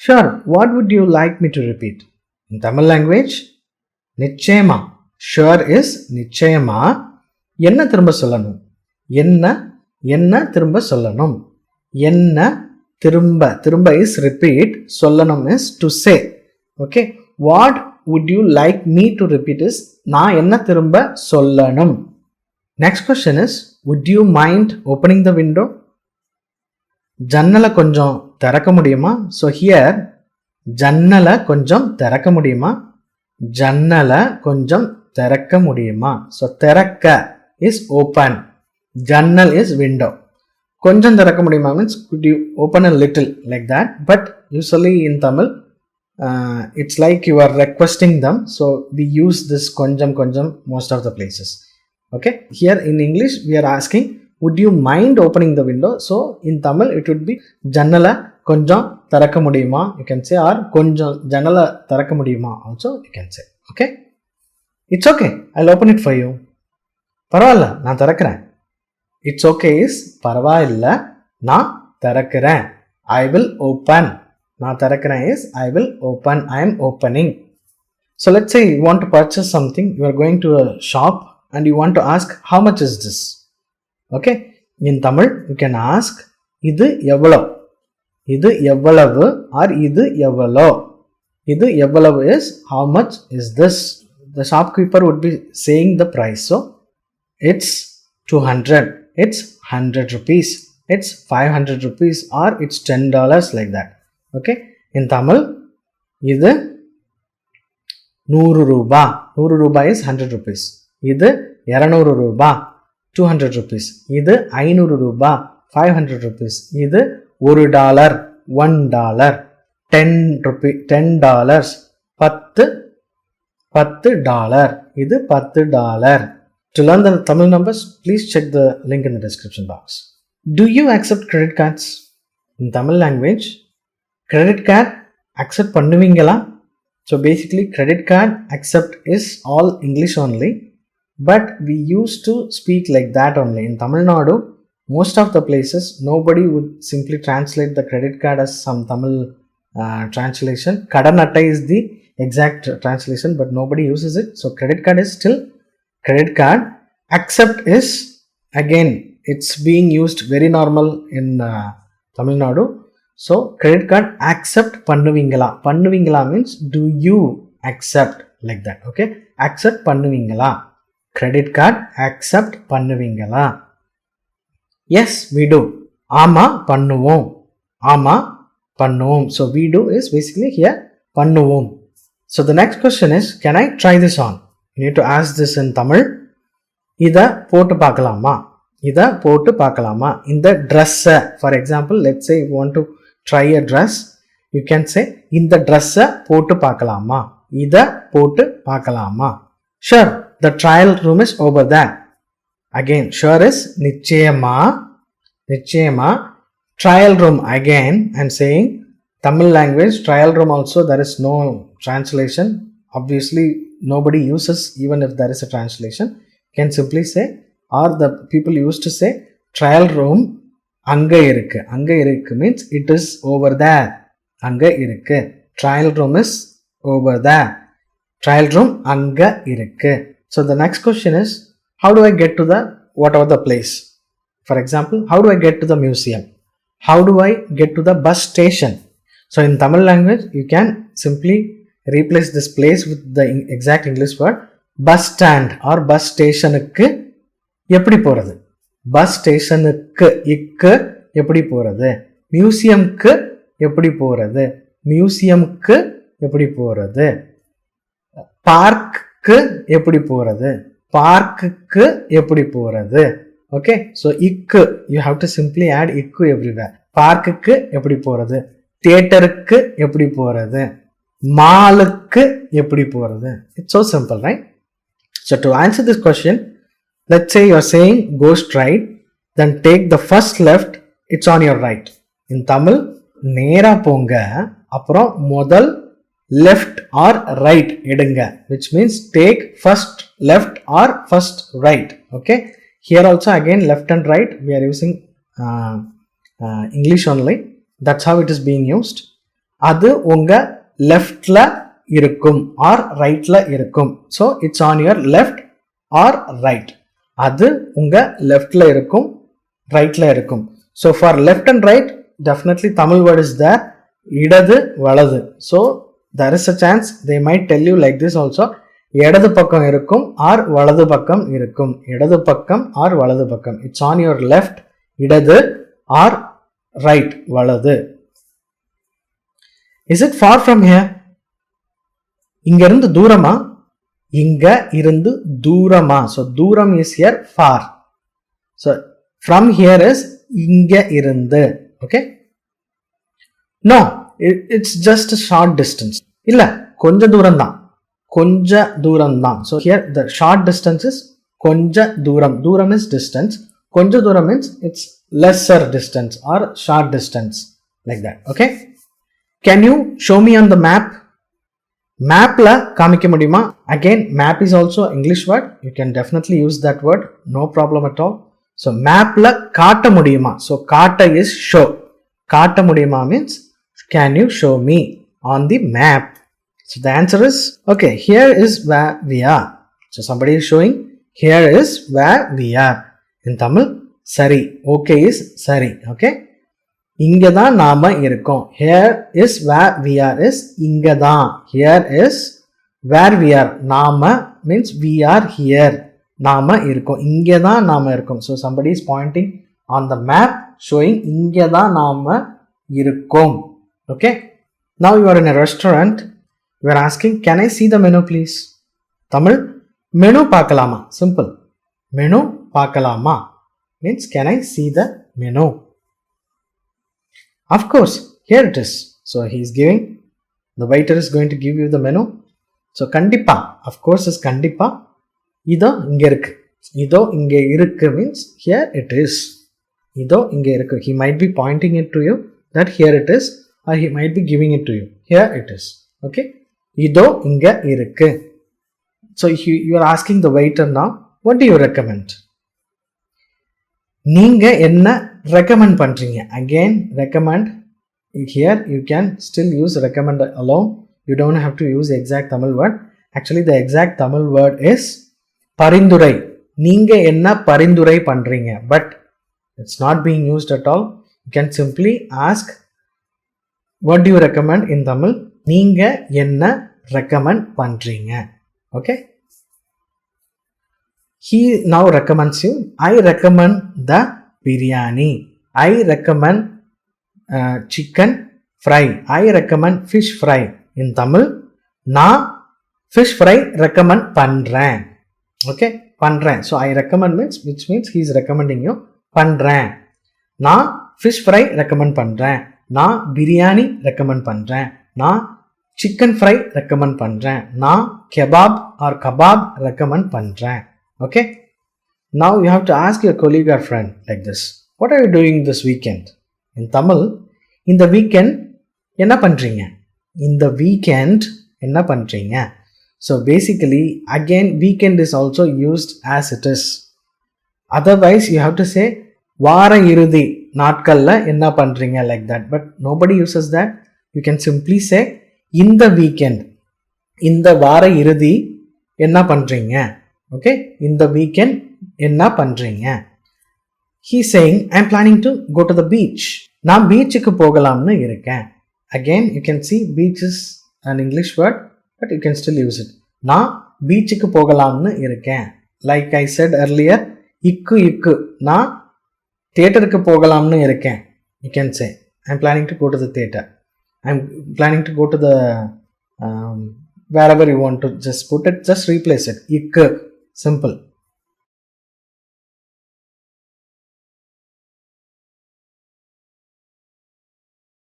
Sure, what would you like me to repeat? In Tamil language, நிச்சயமா. Sure is நிச்சயமா. என்ன திரும்ப சொல்லணும்? என்ன திரும்ப சொல்லணும்? என்ன திரும்ப is repeat, சொல்லணும் is to say. Okay, what would you like me to repeat is நான் என்ன திரும்ப சொல்லணும். Next question is, would you mind opening the window? ஜன்னலை கொஞ்சம் திறக்க முடியுமா? So here, ஜன்னலை கொஞ்சம் திறக்க முடியுமா? ஜன்னலை கொஞ்சம் திறக்க முடியுமா? So திறக்க is open, ஜன்னல் is window. கொஞ்சம் திறக்க முடியுமா means could you open a little, like that. But usually in Tamil, it's like you are requesting them. So we use this konjam most of the places. Okay, here in English we are asking, would you mind opening the window? So in Tamil it would be jannala konjam tharakka mudiyuma, you can say, or konjam jannala tharakka mudiyuma also you can say. Okay, it's okay, I'll open it for you. Paravalla na tharakkuren. It's okay is paravalla na tharakkuren. I will open. Na tharakkuren is I will open, I am opening. So let's say you want to purchase something, you are going to a shop and you want to ask, how much is this? Okay, in Tamil you can ask, idu evvalavu or idu evvalo. Idu evvalavu is how much is this? The shopkeeper would be saying the price. So it's 200, it's 100 rupees, it's 500 rupees, or it's $10, like that. Okay, in Tamil idu 100 ரூபாய் is 100 rupees. இது 200 ரூபாய் 200 rupees. இது 500 ரூபாய் 500 rupees. இது $1 $1 $10 $10 இது $10. To learn the Tamil numbers, please check the link in the description box. Do you accept credit cards? In Tamil language, credit card accept பண்ணுவீங்களா? So basically credit card accept is all English only, but we used to speak like that only. In Tamil Nadu, most of the places nobody would simply translate the credit card as some Tamil translation. Kadan Attai is the exact translation, but nobody uses it. So credit card is still credit card. Accept is, again, it's being used very normal in Tamil Nadu. So credit card accept பண்ணுவீங்களா means do you accept, like that. Okay, accept பண்ணுவீங்களா, credit card accept பண்ணுவீங்களா. Yes, we do. ஆமா பண்ணுவோம். So we do is basically here பண்ணுவோம். So the next question is, can I try this on? You need to ask this in Tamil. இத போட்டு பார்க்கலாமா. இந்த dress, for example, let's say you want to try a dress, you can say இந்த dress போட்டு பார்க்கலாமா, இத போட்டு பார்க்கலாமா. Sure, the trial room is over there. Again, sure is நிச்சயமா. Trial room, again I'm saying Tamil language trial room also there is no translation. Obviously nobody uses, even if there is a translation, you can simply say, or the people used to say, trial room அங்க இருக்கு means it is over there. அங்க இருக்கு. Trial room is over there. Trial room அங்க இருக்கு. So the next question is, how do I get to the whatever the place? For example, how do I get to the museum? How do I get to the bus station? So in Tamil language, you can simply replace this place with the exact English word bus stand or bus station க்கு எப்படி போறது? Bus ஸ்டேஷனுக்கு எப்படி போறது? மியூசியம்க்கு எப்படி போறது? பார்க்குக்கு எப்படி போறது? Okay, so இக்கு, you have to simply add இக்கு everywhere. பார்க்குக்கு எப்படி போறது? தியேட்டருக்கு எப்படி போறது? மாலுக்கு எப்படி போறது? It's so simple, right? So to answer this question, let's say you are saying go straight, then take the first left, it's on your right. In Tamil, நேரா போங்க, அப்புறம் முதல் left or right எடுங்க, which means take first left or first right. Okay, here also again left and right we are using English only. That's how it is being used. அது உங்க லெஃப்ட்ல இருக்கும் or ரைட்ல இருக்கும். So it's on your left or right. அது உங்க லெஃப்ட்ல இருக்கும், ரைட்ல இருக்கும். So for left and right definitely Tamil word is there. இடது வலது. So there is a chance they might tell you like this also. இடது பக்கம் இருக்கும் ஆர் வலது பக்கம் இருக்கும். இடது பக்கம் ஆர் வலது பக்கம். இட்ஸ் ஆன் யுவர் லெஃப்ட் இடது ஆர் ரைட் வலது. Is it far from here? இங்க இருந்து தூரமா? இங்க இருந்து தூரமா? ஸோ தூரம் is here far. So from here is இங்க இருந்து. Okay, no it's just short distance. இல்ல கொஞ்ச தூரம் தான், கொஞ்ச தூரம் தான். So here the short distance is கொஞ்ச தூரம். தூரம் இஸ் டிஸ்டன்ஸ். கொஞ்ச தூரம் means it's lesser distance or short distance, like that. Okay, can you show me on the map? Mapla காமிக்க முடியுமா? Again, map is also English word. You can definitely use that word, no problem at all. So mapla காட்ட முடியுமா? So காட்ட is show. காட்ட முடியுமா means can you show me on the map? So the answer is okay, here is where we are. So somebody is showing here is where we are. In Tamil, சரி. Okay is சரி. Okay, இங்க தான் நாம இருக்கோம். Here is where we are is இங்க தான். Here is where we are. நாம means we are here. நாம இருக்கோம். இங்க தான் நாம இருக்கோம். So somebody is pointing on the map showing இங்க தான் நாம இருக்கோம். Okay, now you are in a restaurant. You are asking, can I see the menu please? Tamil menu பார்க்கலாமா? Simple. மெனு பார்க்கலாமா means can I see the menu? Of course, here it is. So he is giving, the waiter is going to give you the menu. So kandipa, of course is kandipa. இதோ இங்க இருக்கு. இதோ இங்க இருக்கு means here it is. இதோ இங்க இருக்கு. He might be pointing it to you that here it is, or he might be giving it to you. Here it is. Okay, இதோ இங்க இருக்கு. So you are asking the waiter now, what do you recommend? நீங்க என்ன recommend பண்றீங்க? Again, recommend. Here you can still use recommend alone. You don't have to use the exact Tamil word. Actually, the exact Tamil word is பரிந்துரை. நீங்க என்ன பரிந்துரை பண்றீங்க? But it's not being used at all. You can simply ask, what do you recommend in Tamil? நீங்க என்ன recommend பண்றீங்க? Okay. He now recommends you, I recommend the biryani. I recommend chicken fry. I recommend fish fry. In Tamil, நான் fish fry recommend பண்றேன். Okay, பண்றேன். So I recommend means, which means he is recommending you. பண்றேன். நான் fish fry recommend பண்றேன். நான் biryani recommend பண்றேன். நான் chicken fry recommend பண்றேன். நான் kebab or kebab recommend பண்றேன். Okay, now you have to ask your colleague or friend like this, what are you doing this weekend? In Tamil, in the weekend என்ன பண்றீங்க? In the weekend என்ன பண்றீங்க? So basically, again, weekend is also used as it is. Otherwise, you have to say வார இறுதி நாட்கள்ல என்ன பண்றீங்க, like that. But nobody uses that. You can simply say in the weekend, இந்த வார இறுதி என்ன பண்றீங்க? Okay, in the weekend என்ன பண்றீங்க? He saying, I am planning to go to the beach. நான் பீச்சுக்கு போகலாம்னு இருக்கேன். Again, you can see beach is an English word, but you can still use it. நான் பீச்சுக்கு போகலாம்னு இருக்கேன். Like I said earlier, இக்கு நான் தியேட்டருக்கு போகலாம்னு இருக்கேன். You can say, I am planning to go to the theater. I am planning to go to the wherever you want to just put it, just replace it. இக்கு. Simple.